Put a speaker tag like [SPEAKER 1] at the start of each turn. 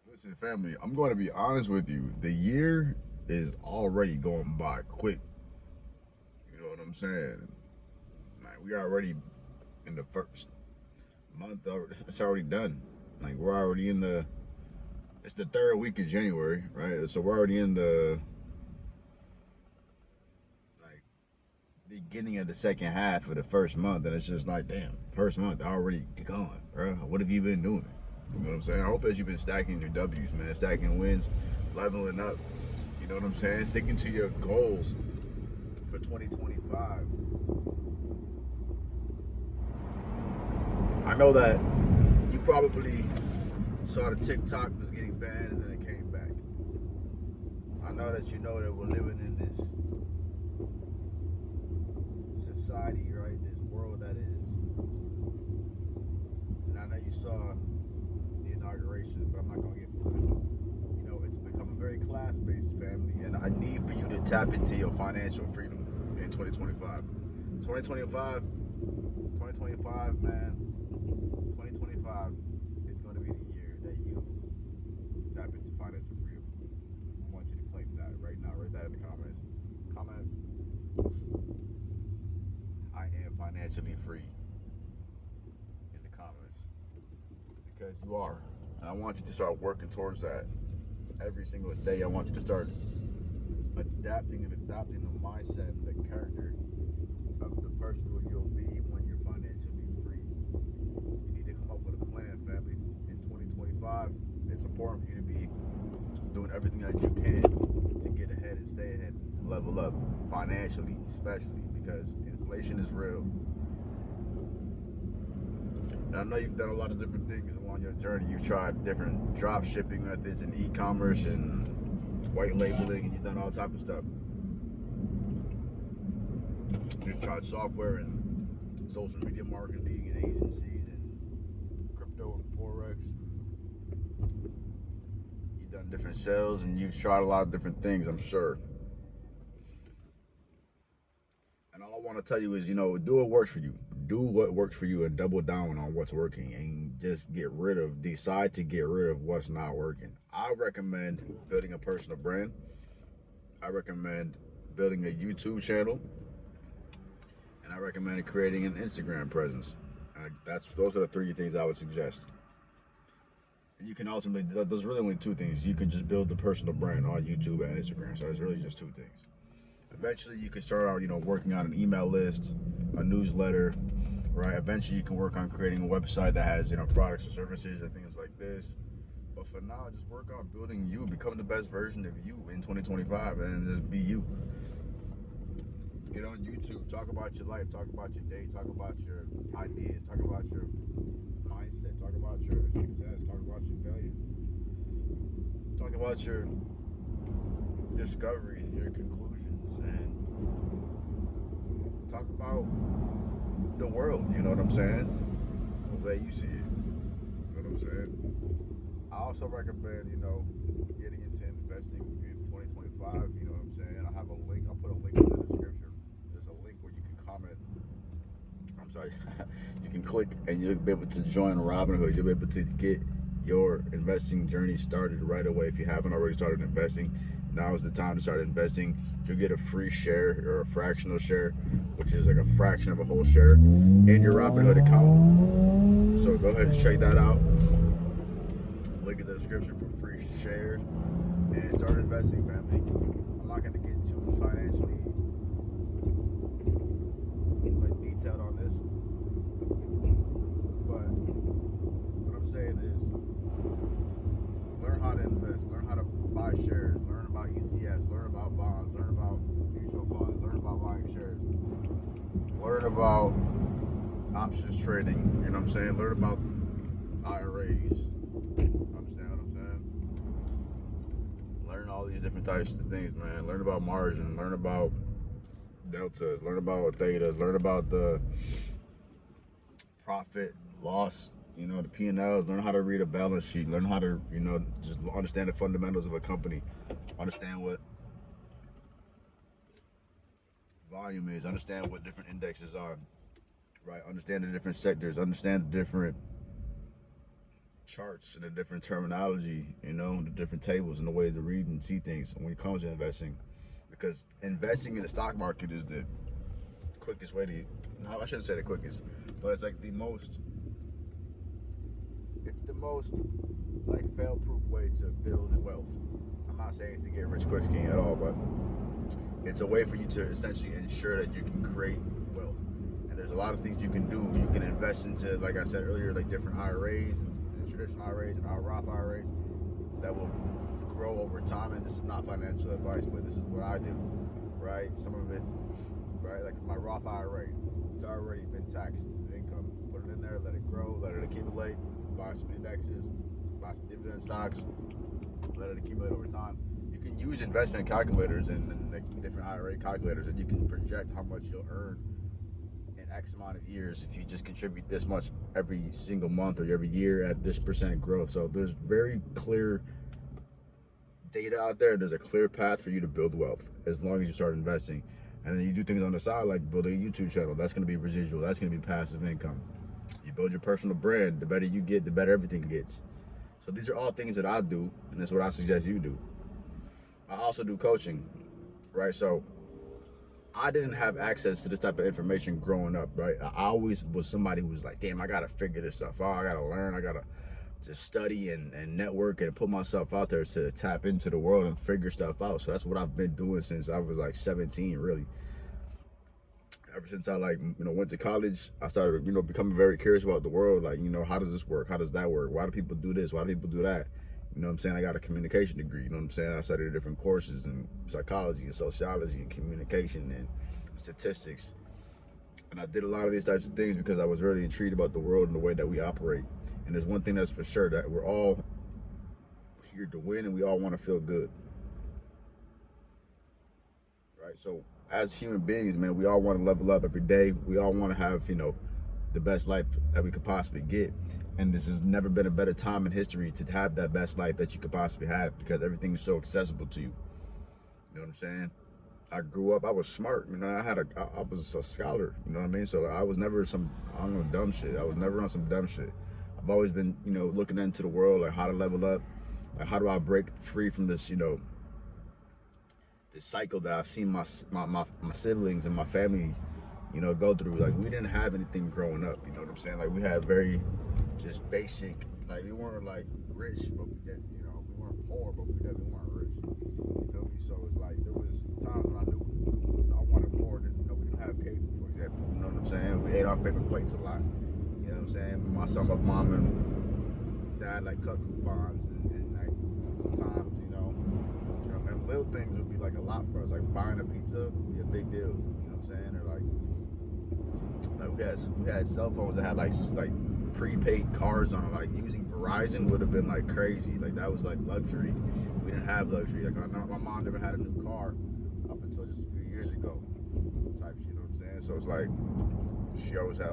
[SPEAKER 1] Listen, family, I'm going to be honest with you. The year is already going by quick. You know what I'm saying? Like, we already in the first month. It's already done. Like, we're already in the. It's the third week of January, right? So we're already in the like beginning of the second half of the first month, and it's just like, damn, first month already gone, bro. What have you been doing? You know what I'm saying? I hope that you've been stacking your W's, man, stacking wins, leveling up. You know what I'm saying? Sticking to your goals for 2025. I know that you probably saw the TikTok was getting banned and then it came back. I know that you know that we're living in this society, right? This world that is, and I know you saw the inauguration, but I'm not gonna get political. You know, it's becoming very class-based, family, and I need for you to tap into your financial freedom in 2025. 2025, 2025, man. 2025 is going to be the year that you tap into financial freedom. I want you to claim that right now. Write that in the comments. Comment, I am financially free in the comments because you are. And I want you to start working towards that every single day. I want you to start adapting and adopting the mindset and the character of the person who you'll be when you're financially free. You need to come up with a plan, family. In 2025, it's important for you to be doing everything that you can to get ahead and stay ahead and level up financially, especially because inflation is real. Now, I know you've done a lot of different things along your journey. You've tried different drop shipping methods and e-commerce and white labeling, and you've done all type of stuff. You've tried software and social media marketing and agencies and crypto and forex. You've done different sales and you've tried a lot of different things, I'm sure. And all I want to tell you is, do what works for you. Do what works for you and double down on what's working and just decide to get rid of what's not working. I recommend building a personal brand. I recommend building a YouTube channel. And I recommend creating an Instagram presence. Those are the three things I would suggest. And you can ultimately, there's really only two things. You can just build the personal brand on YouTube and Instagram. So it's really just two things. Eventually, you can start out, working on an email list, a newsletter, right? Eventually, you can work on creating a website that has, products and services and things like this. But for now, just work on building you, become the best version of you in 2025, and just be you. Get on YouTube, talk about your life, talk about your day, talk about your ideas, talk about your mindset, talk about your success, talk about your failure, talk about your discoveries, your conclusions, and talk about the world, you know what I'm saying? The way you see it, you know what I'm saying? I also recommend, getting into investing in 2025, you know what I'm saying? I have a link, I'll put a link in the description. There's a link where you can comment. I'm sorry, you can click and you'll be able to join Robinhood. You'll be able to get your investing journey started right away. If you haven't already started investing, now is the time to start investing. You'll get a free share or a fractional share, which is like a fraction of a whole share in your Robinhood account. So go ahead and check that out. Link in the description for free shares and start investing, family. I'm not going to get too financially detailed on this, but what I'm saying is learn how to invest, learn how to buy shares, learn about ETFs, learn about bonds, learn about mutual funds, learn about buying shares, learn about options trading, you know what I'm saying? Learn about IRAs. Understand what I'm saying? Learn all these different types of things, man. Learn about margin, learn about deltas, learn about thetas, learn about the profit, loss, the P&Ls, learn how to read a balance sheet, learn how to, just understand the fundamentals of a company, understand what volume is, understand what different indexes are, right? Understand the different sectors, understand the different charts and the different terminology, the different tables and the ways to read and see things when it comes to investing. Because investing in the stock market is the quickest way to, no, I shouldn't say the quickest, but it's like it's the most like fail-proof way to build wealth. I'm not saying to get rich quick scheme at all, but it's a way for you to essentially ensure that you can create wealth. And there's a lot of things you can do. You can invest into, like I said earlier, like different IRAs and traditional IRAs and our Roth IRAs that will grow over time. And this is not financial advice, but this is what I do, right? Some of it, right? Like my Roth IRA, it's already been taxed income. Put it in there, let it grow, let it accumulate, buy some indexes, buy some dividend stocks, let it accumulate over time. You can use investment calculators and like different IRA calculators, and you can project how much you'll earn in X amount of years if you just contribute this much every single month or every year at this percent growth. So there's very clear data out there. There's a clear path for you to build wealth as long as you start investing. And then you do things on the side like building a YouTube channel. That's going to be residual. That's going to be passive income. You build your personal brand. The better you get, the better everything gets. So these are all things that I do, and that's what I suggest you do. I also do coaching, right? So I didn't have access to this type of information growing up, right? I always was somebody who was like, damn, I gotta figure this stuff out. I gotta learn. I gotta just study and network and put myself out there to tap into the world and figure stuff out. So that's what I've been doing since I was like 17, really. Ever since I went to college, I started, becoming very curious about the world. Like, how does this work? How does that work? Why do people do this? Why do people do that? You know what I'm saying? I got a communication degree. You know what I'm saying? I studied different courses in psychology and sociology and communication and statistics. And I did a lot of these types of things because I was really intrigued about the world and the way that we operate. And there's one thing that's for sure, that we're all here to win and we all want to feel good. Right? So as human beings, man, we all want to level up every day. We all want to have, the best life that we could possibly get. And this has never been a better time in history to have that best life that you could possibly have because everything is so accessible to you. You know what I'm saying? I grew up, I was smart. I was a scholar. You know what I mean? So I was never some, I don't know, dumb shit. I was never on some dumb shit. I've always been, looking into the world, like how to level up, like how do I break free from this, this cycle that I've seen my siblings and my family, go through. Like we didn't have anything growing up. You know what I'm saying? Like we had very just basic. Like we weren't like rich, but we weren't poor, but we definitely weren't rich. You feel me? So it's like there was times when I knew I wanted more. Than we didn't have cable, for example. You know what I'm saying? We ate our paper plates a lot. You know what I'm saying? My son, my mom, and dad like cut coupons and like sometimes and little things would be like a lot for us. Like buying a pizza would be a big deal. You know what I'm saying? Or like we had cell phones that had like prepaid cards on it. Like using Verizon would have been like crazy. Like that was like luxury. We didn't have luxury. Like my mom never had a new car up until just a few years ago. Type shit, you know what I'm saying? So it's like she always had